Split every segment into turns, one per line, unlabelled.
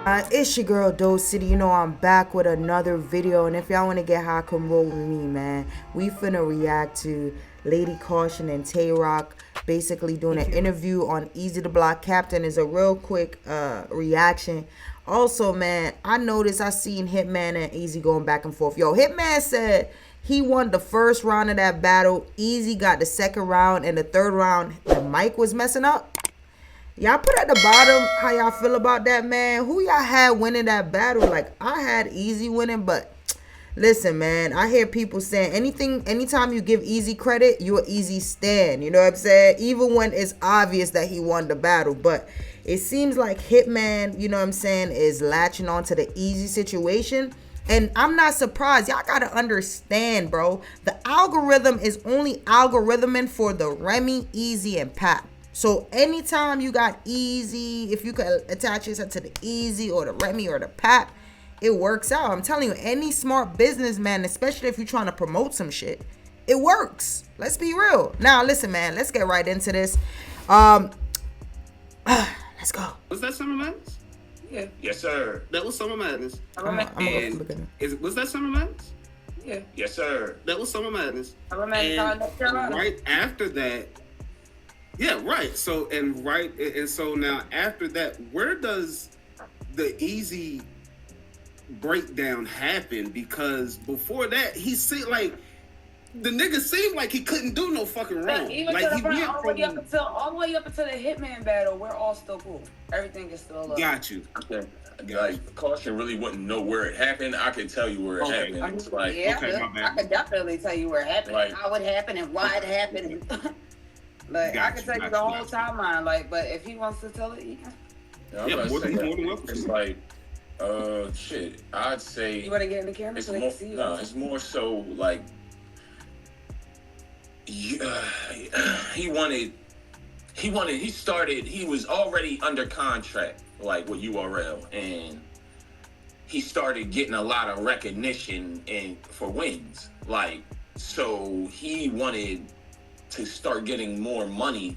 It's your girl Doe City. You know I'm back with another video, and if y'all want to get high, come roll with me, man. We finna react to Lady Caution and Tay Rock basically doing an interview on Easy the Block Captain. Is a real quick reaction. Also, man, I noticed I seen Hitman and Easy going back and forth. Yo, Hitman said he won the first round of that battle. Easy got the second round, and the third round the mic was messing up. Y'all put at the bottom how y'all feel about that, man. Who y'all had winning that battle? Like, I had Easy winning, but listen, man, I hear people saying anytime you give Easy credit, you're an Easy stan. You know what I'm saying? Even when it's obvious that he won the battle. But it seems like Hitman, you know what I'm saying, is latching on to the Easy situation. And I'm not surprised. Y'all gotta understand, bro. The algorithm is only algorithming for the Remy, Easy, and Pap. So anytime you got Easy, if you could attach yourself to the Easy or the Remy or the Pap, it works out. I'm telling you, any smart businessman, especially if you're trying to promote some shit, it works. Let's be real. Now, listen, man, let's get right into this. Let's go.
Was that Summer Madness?
Yeah.
Yes, sir. That was Summer Madness.
I'm gonna look at it.
Was that Summer Madness?
Yeah.
Yes, sir. That was Summer Madness.
Summer Madness out in North Carolina.
Right after that, yeah, right. So so now after that, where does the Easy breakdown happen? Because before that, he seemed like the nigga seemed like he couldn't do no fucking wrong.
Even
Like
to
he
the
went
all the way up until the Hitman battle, we're all still cool. Everything is still love.
Got you.
Okay. Like, Caution really wouldn't know where it happened. I can tell you where it happened. It's like,
yeah,
okay, my bad.
I could definitely tell you where it happened,
Like,
how it happened, and why it happened. Like, I can tell you the whole timeline. Like, but if he wants to tell it, he can.
Yeah, more than welcome.
It's like, shit. I'd say
You want to get in the camera
it's
so they
more.
can see you?
No, it's more so like he wanted. He started. He was already under contract, like with URL, and he started getting a lot of recognition and for wins. Like, so he wanted to start getting more money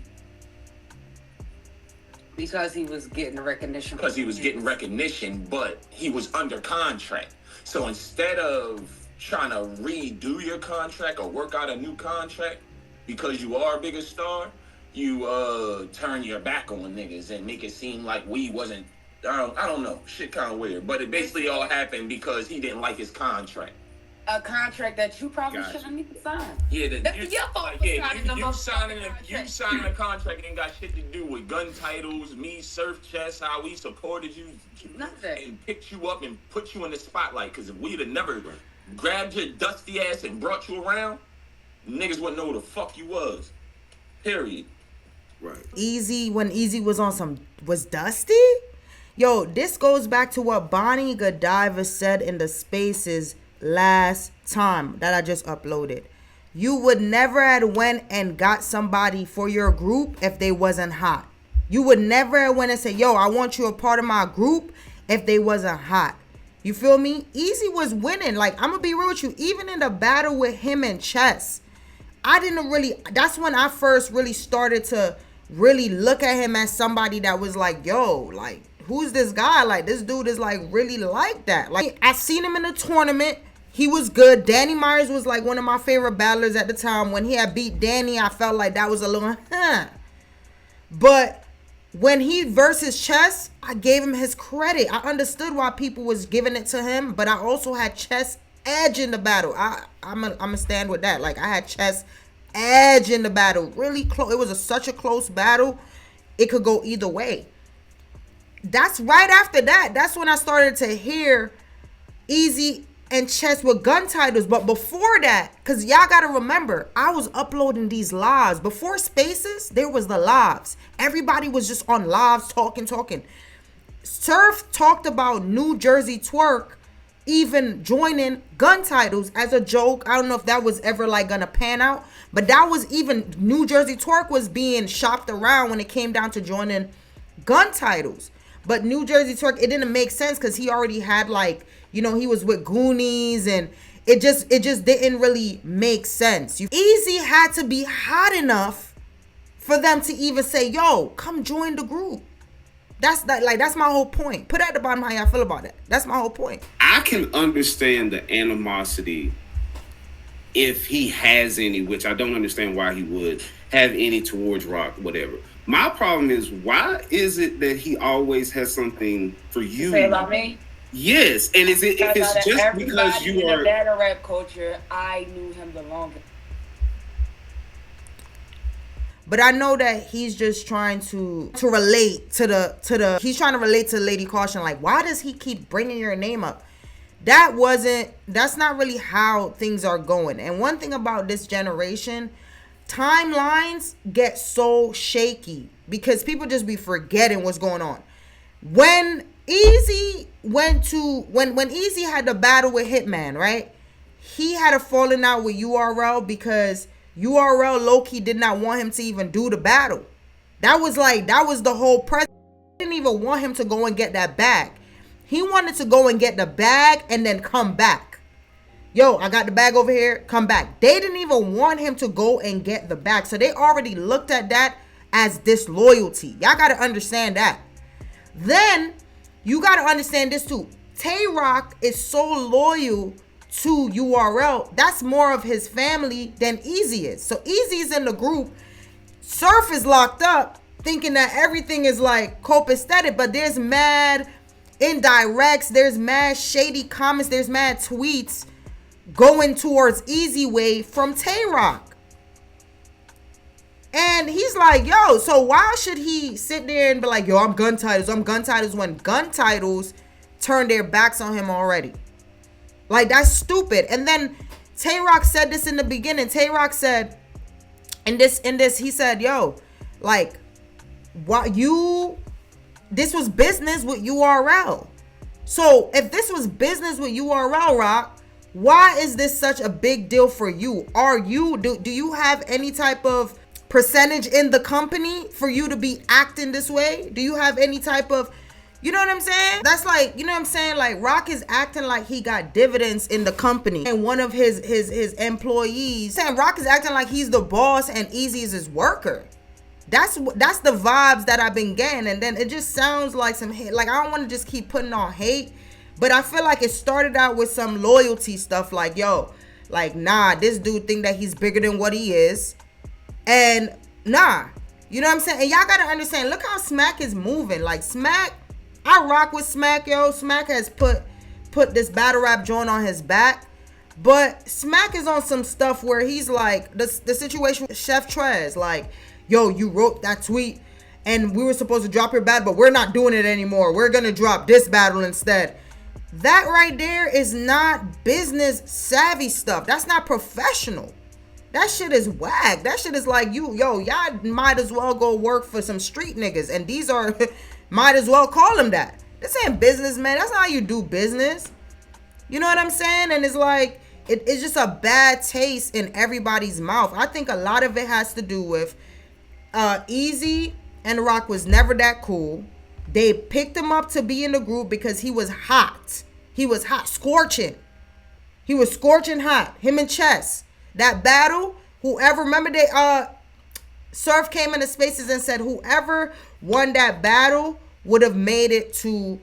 Because he was getting recognition.
because he was getting recognition, but he was under contract. So instead of trying to redo your contract or work out a new contract because you are a bigger star, you turn your back on niggas and make it seem like we wasn't. I don't know. Shit kind of weird, but it basically all happened because he didn't like his contract.
A contract that you probably shouldn't even sign.
Yeah, you signing a contract ain't got shit to do with gun titles, me, Surf Chess, how we supported you,
Nothing.
and picked you up and put you in the spotlight. Because if we'd have never grabbed your dusty ass and brought you around, niggas wouldn't know who the fuck you was. Period.
Right.
Easy, when Easy was on was Dusty? Yo, this goes back to what Bonnie Godiva said in the spaces last time that I just uploaded. You would never have went and got somebody for your group if they wasn't hot. You would never have went and say, yo, I want you a part of my group if they wasn't hot. You feel me? Easy was winning. Like, I'm gonna be real with you. Even in the battle with him and Chess, I didn't really, that's when I first really started to really look at him as somebody that was like, yo, like, who's this guy? Like, this dude is like really like that. Like, I seen him in the tournament. He was good. Danny Myers was like one of my favorite battlers at the time. When he had beat Danny, I felt like that was a little, But when he versus Chess, I gave him his credit. I understood why people was giving it to him, but I also had Chess edge in the battle. I'm a stand with that. Like, I had Chess edge in the battle. Really close. It was such a close battle. It could go either way. That's right after that. That's when I started to hear Easy and Chess with gun titles. But before that, because y'all got to remember, I was uploading these lives. Before Spaces, there was the lives. Everybody was just on lives talking. Surf talked about New Jersey Twerk even joining gun titles as a joke. I don't know if that was ever like gonna pan out, but that was even New Jersey Twerk was being shopped around when it came down to joining gun titles. But New Jersey Twerk, it didn't make sense because he already had, like, you know, he was with Goonies, and it just didn't really make sense. Easy had to be hot enough for them to even say, yo, come join the group. That's my whole point. Put at the bottom how y'all feel about that. That's my whole point.
I can understand the animosity if he has any, which I don't understand why he would have any towards Rock, whatever. My problem is, why is it that he always has something for you?
Say about me?
Yes, and is it if it's just because you are
in the battle rap culture, I knew him the longest.
But I know that he's just trying to relate to the he's trying to relate to Lady Caution. Like, why does he keep bringing your name up? That's not really how things are going. And one thing about this generation, timelines get so shaky because people just be forgetting what's going on. When EAZY when EAZY had the battle with Hitman, right? He had a falling out with URL because URL low-key did not want him to even do the battle. That was the whole press. They didn't even want him to go and get that bag. He wanted to go and get the bag and then come back. Yo, I got the bag over here, come back. They didn't even want him to go and get the bag. So they already looked at that as disloyalty. Y'all got to understand that. Then you got to understand this too. Tay Rock is so loyal to URL. That's more of his family than EAZY is. So EAZY is in the group. Surf is locked up thinking that everything is like copacetic, but there's mad indirects, there's mad shady comments, there's mad tweets going towards EAZY way from Tay Rock. And he's like, yo, so why should he sit there and be like, yo, I'm gun titles when gun titles turned their backs on him already? Like, that's stupid. And then Tay Rock said this in the beginning. Tay Rock said in this, he said, yo, like, this was business with URL. So if this was business with URL, Rock, why is this such a big deal for you? Do you have any type of percentage in the company for you to be acting this way? Do you have any type of, you know what I'm saying? That's like, you know what I'm saying? Like, Rock is acting like he got dividends in the company. And one of his employees, saying Rock is acting like he's the boss and EAZY is his worker. That's the vibes that I've been getting. And then it just sounds like some hate. Like, I don't want to just keep putting on hate, but I feel like it started out with some loyalty stuff. Like, yo, like, nah, this dude think that he's bigger than what he is. And nah, you know what I'm saying? And y'all got to understand, look how Smack is moving. Like, Smack, I rock with Smack, yo. Smack has put this battle rap joint on his back. But Smack is on some stuff where he's like, the situation with Chef Trez, like, yo, you wrote that tweet and we were supposed to drop your battle, but we're not doing it anymore. We're going to drop this battle instead. That right there is not business savvy stuff. That's not professional. That shit is whack. That shit is like, y'all might as well go work for some street niggas. And these are, might as well call them that. This ain't business, man. That's not how you do business. You know what I'm saying? And it's like, it's just a bad taste in everybody's mouth. I think a lot of it has to do with EAZY and Rock was never that cool. They picked him up to be in the group because he was hot. He was hot, scorching. He was scorching hot. Him and Chess. That battle, whoever, remember Surf came into Spaces and said whoever won that battle would have made it to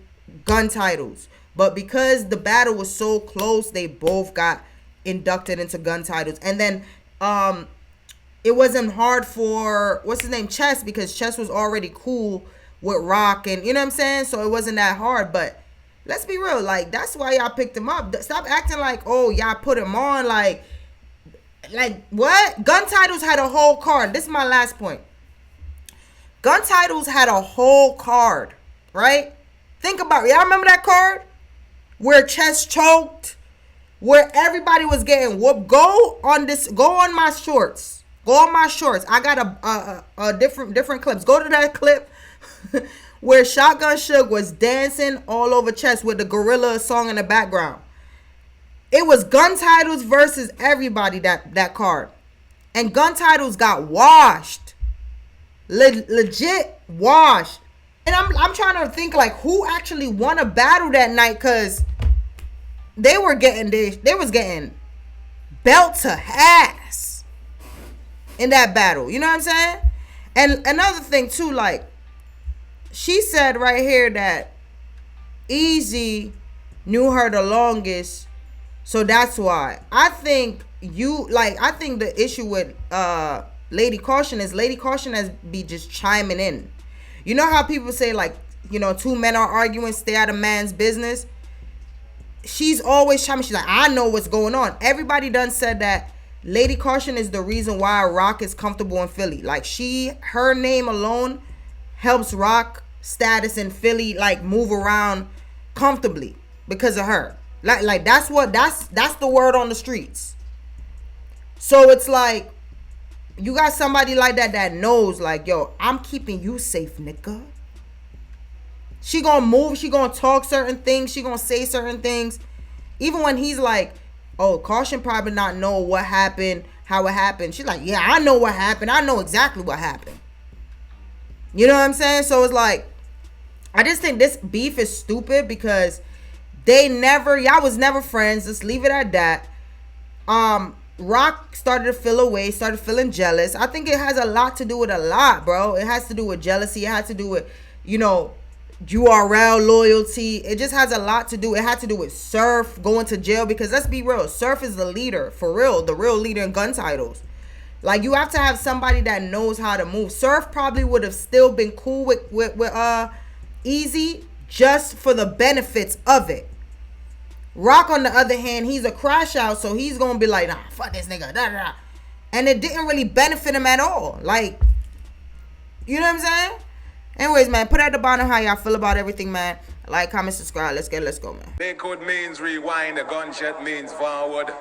gun titles. But because the battle was so close, they both got inducted into gun titles. And then it wasn't hard for, what's his name, Chess, because Chess was already cool with Rock, and you know what I'm saying? So it wasn't that hard. But let's be real, like, that's why y'all picked him up. Stop acting like, oh, y'all put him on, like what? Gun titles had a whole card. This is my last point. Gun titles had a whole card, right? Think about it. Y'all remember that card where Chess choked, where everybody was getting whooped? Go on my shorts. Go on my shorts. I got a different clips. Go to that clip where Shotgun Suge was dancing all over Chess with the Gorilla song in the background. It was Gun Titles versus everybody, that card. And Gun Titles got washed. Legit washed. And I'm trying to think, like, who actually won a battle that night, because they was getting belt to ass in that battle. You know what I'm saying? And another thing too, like, she said right here that EAZY knew her the longest, so that's why. I think the issue with Lady Caution is Lady Caution has be just chiming in. You know how people say, like, you know, two men are arguing, stay out of man's business? She's always chiming. She's like, I know what's going on. Everybody done said that Lady Caution is the reason why Rock is comfortable in Philly. Like, her name alone helps Rock status in Philly, like, move around comfortably because of her. Like that's the word on the streets. So it's like, you got somebody like that knows, like, yo, I'm keeping you safe, nigga. She gonna move, she gonna talk certain things, she gonna say certain things. Even when he's like, oh, Caution probably not know what happened, how it happened. She's like, yeah, I know what happened. I know exactly what happened. You know what I'm saying? So it's like, I just think this beef is stupid because y'all was never friends. Let's leave it at that. Rock started to feel away, started feeling jealous. I think it has a lot to do with a lot, bro. It has to do with jealousy. It has to do with, you know, URL loyalty. It just has a lot to do. It had to do with Surf going to jail, because let's be real, Surf is the leader, for real, the real leader in gun titles. Like, you have to have somebody that knows how to move. Surf probably would have still been cool with EAZY just for the benefits of it. Rock, on the other hand, he's a crash out, so he's gonna be like, nah, fuck this nigga, da, da, da. And it didn't really benefit him at all. Like, you know what I'm saying? Anyways, man, put at the bottom how y'all feel about everything, man. Like, comment, subscribe. Let's go, man.
Backward means rewind, a gunshot means forward.